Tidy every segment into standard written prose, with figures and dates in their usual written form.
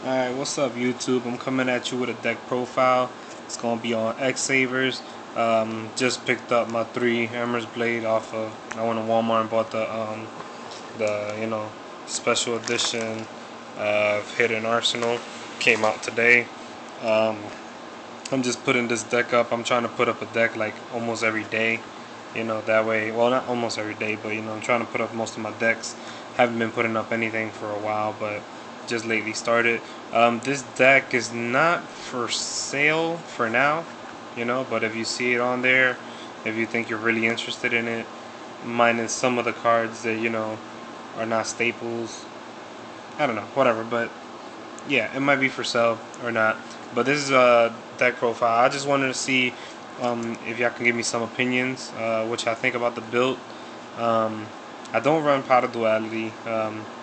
Alright, what's up YouTube? I'm coming at you with a deck profile. It's going to be on X-Sabers. Just picked up my 3 Hammers Blade off of, I went to Walmart and bought the special edition of Hidden Arsenal. Came out today. Um, I'm just putting this deck up. I'm trying to put up a deck like almost every day. That way, well, not almost every day, but I'm trying to put up most of my decks. Haven't been putting up anything for a while, but just lately started. This deck is not for sale for now, but if you see it on there, if you think you're really interested in it, minus some of the cards that are not staples, I don't know, whatever, but yeah, it might be for sale or not. But this is a deck profile. I just wanted to see if y'all can give me some opinions, what y'all think about the build. I don't run Pot of Duality,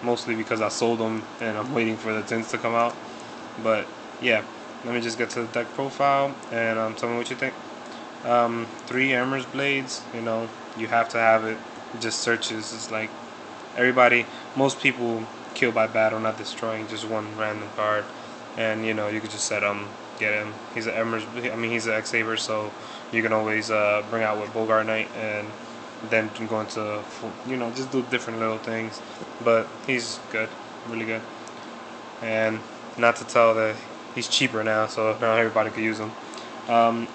mostly because I sold them and I'm waiting for the tints to come out. But yeah, let me just get to the deck profile and tell me what you think. 3 Hammers Blades, you have to have it. Just searches. It's like most people kill by battle, not destroying just one random card. And you could just set get him. He's he's an X-Saber, so you can always bring out with Bogart Knight and then can go into just do different little things. But he's good, really good. And not to tell that he's cheaper now, so now everybody can use him.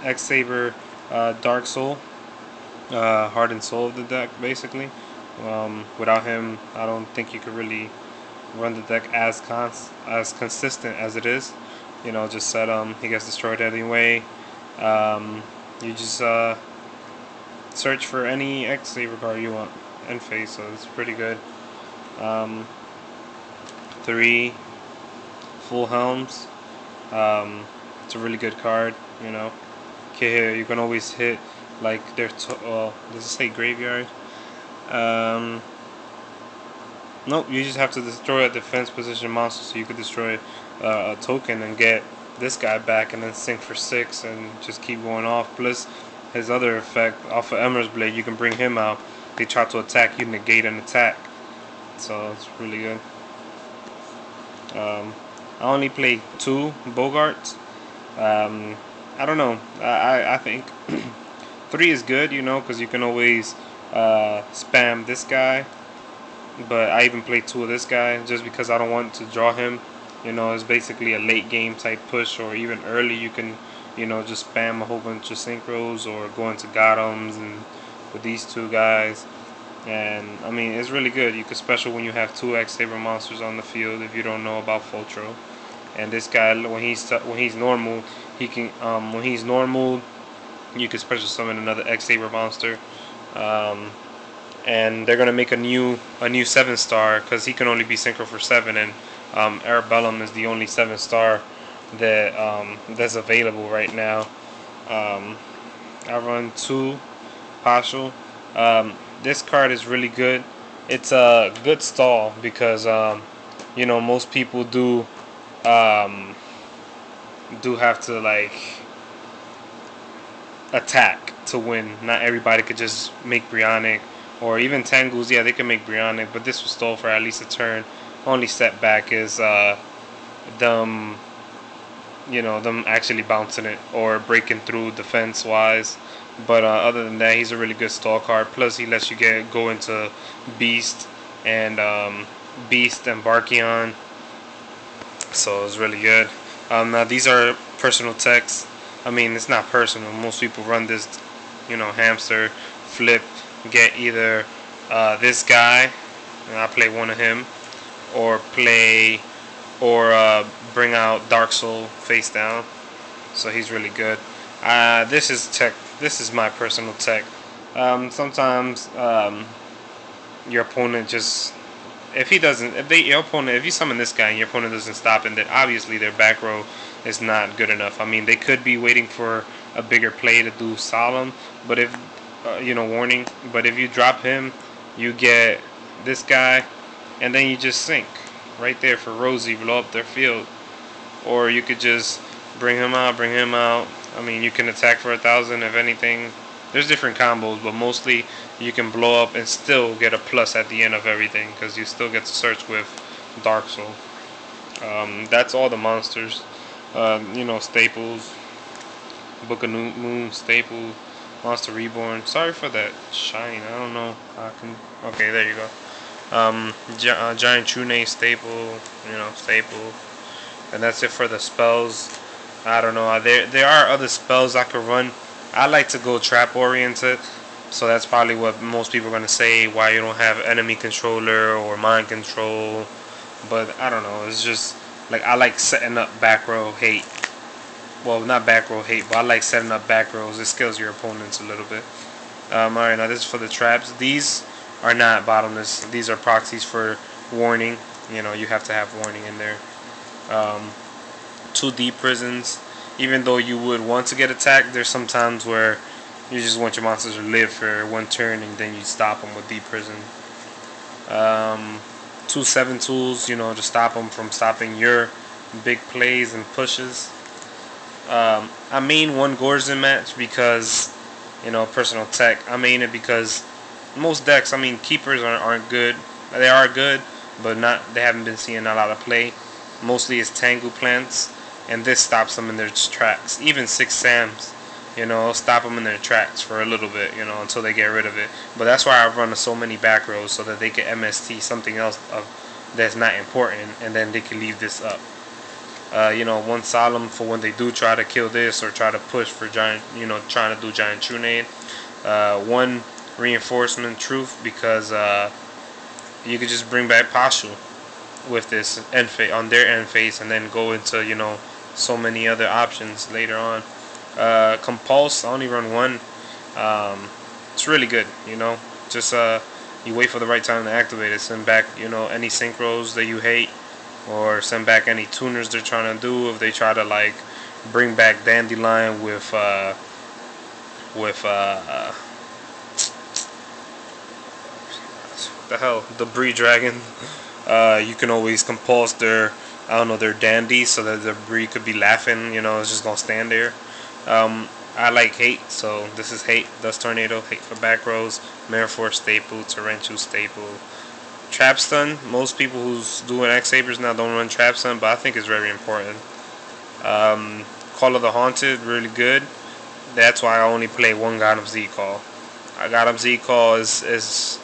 X-Saber, Dark Soul, heart and soul of the deck, basically. Without him, I don't think you could really run the deck as consistent as it is. Just set he gets destroyed anyway. You just search for any X-Saber card you want and face, so it's pretty good. 3 full helms. It's a really good card. Okay, you can always hit like their does it say graveyard? Nope, you just have to destroy a defense position monster, so you could destroy a token and get this guy back and then sink for 6 and just keep going off. Plus his other effect off of Emmer's Blade, you can bring him out. They try to attack, you negate an attack. So it's really good. I only play 2 Bogarts. I don't know. I think 3 is good, because you can always spam this guy. But I even play 2 of this guy just because I don't want to draw him. It's basically a late game type push, or even early you can, just spam a whole bunch of synchros or go into Gothams and with these 2 guys. And I mean, it's really good. You can special when you have 2 X-Saber monsters on the field if you don't know about Fultro. And this guy, when he's normal, he can when he's normal, you can special summon another X-Saber monster. And they're gonna make a new 7-star because he can only be synchro for 7, and Arabellum is the only 7-star that that's available right now. I run 2 partial. This card is really good. It's a good stall because most people do have to like attack to win. Not everybody could just make Brionic. Or even Tangles, yeah, they can make Brionic, but this was stalled for at least a turn. Only setback is them actually bouncing it or breaking through defense-wise. But other than that, he's a really good stall card. Plus, he lets you go into Beast and Barkion, so it's really good. Now these are personal techs. I mean, it's not personal. Most people run this, hamster, flip, get either this guy, and I play one of him, or bring out Dark Soul face down. So he's really good. This is tech. This is my personal tech. Sometimes your opponent just if you summon this guy and your opponent doesn't stop, and then obviously their back row is not good enough. I mean, they could be waiting for a bigger play to do Solemn, but if warning. But if you drop him, you get this guy, and then you just sink right there for Rosie, blow up their field. Or you could just bring him out. I mean, you can attack for 1,000 if anything. There's different combos, but mostly you can blow up and still get a plus at the end of everything because you still get to search with Dark Soul. That's all the monsters. You know, staples. Book of New Moon staple. Monster Reborn. Sorry for that shine. I don't know. I can. Okay, there you go. Giant Trune staple. You know, staple. And that's it for the spells. I don't know. There are other spells I could run. I like to go trap oriented. So that's probably what most people are gonna say. Why you don't have enemy controller or mind control. But I don't know. It's just like I like setting up back row hate. Well, not back row hate, but I like setting up back rows. It scales your opponents a little bit. Alright, now this is for the traps. These are not bottomless. These are proxies for warning. You know, you have to have warning in there. 2 deep prisons. Even though you would want to get attacked, there's some times where you just want your monsters to live for 1 turn and then you stop them with deep prison. 2 7 tools, you know, to stop them from stopping your big plays and pushes. I main 1 Gorzen match because, you know, personal tech. I main it because most decks, I mean, keepers aren't good. They are good, but they haven't been seeing a lot of play. Mostly it's Tengu plants, and this stops them in their tracks. Even 6 Sams, you know, stop them in their tracks for a little bit, you know, until they get rid of it. But that's why I run so many back rows, so that they can MST something else that's not important, and then they can leave this up. You know, 1 Solemn for when they do try to kill this or try to push for giant, you know, trying to do giant Trunade. 1 Reinforcement Truth because you could just bring back Pashu with this end on their end phase and then go into, you know, so many other options later on. Compulse, I only run 1. It's really good, you know. Just you wait for the right time to activate it. Send back, you know, any synchros that you hate, or send back any tuners they're trying to do. If they try to like bring back Dandelion with the hell, Debris Dragon, you can always compulse their, I don't know, their dandy, so that the Debris could be laughing, you know, it's just gonna stand there. I like hate, so this is hate. Dust Tornado, hate for back rows. Mirror Force staple, Torrential staple. Trap Stun, most people who's doing X-Sabers now don't run Trap Stun, but I think it's very important. Call of the Haunted, really good. That's why I only play 1 God of Z Call. A God of Z Call is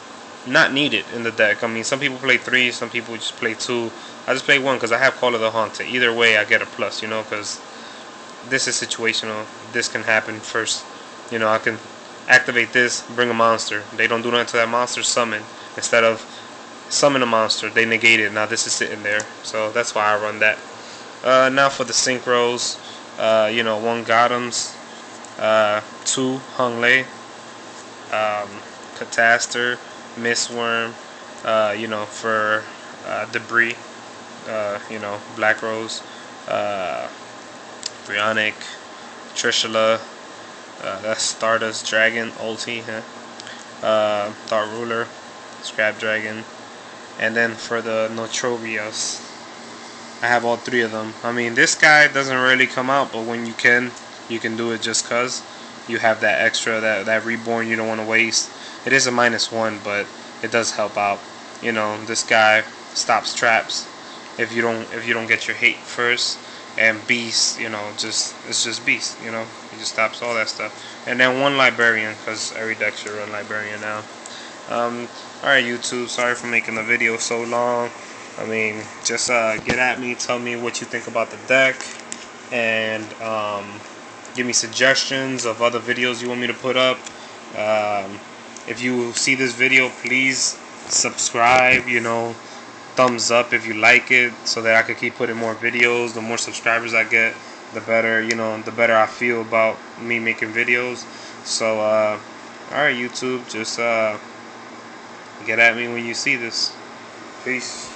not needed in the deck. I mean, some people play 3, some people just play 2. I just play 1 because I have Call of the Haunted. Either way, I get a plus, you know, because this is situational. This can happen first. You know, I can activate this, bring a monster. They don't do nothing to that monster, summon. Instead of summon a monster, they negate it. Now this is sitting there. So that's why I run that. Now for the synchros, you know, 1 Gothams, 2 Hung Lei, Catastor, Mistworm, you know, for Debris, you know, Black Rose, Brionic, Trishula, that's Stardust Dragon, ulti, Thought Ruler, Scrap Dragon, and then for the Notrovios, I have all 3 of them. I mean, this guy doesn't really come out, but when you can do it just cause you have that extra, that reborn you don't want to waste. It is a -1, but it does help out. You know, this guy stops traps if you don't get your hate first, and beast, you know, it's just beast, you know, he just stops all that stuff. And then 1 Librarian, because every deck should run Librarian now. Alright, YouTube, sorry for making the video so long. I mean, just get at me, tell me what you think about the deck, and give me suggestions of other videos you want me to put up. If you see this video, please subscribe, you know, thumbs up if you like it, so that I could keep putting more videos. The more subscribers I get, the better, you know, the better I feel about me making videos. So alright, YouTube, just get at me when you see this. Peace.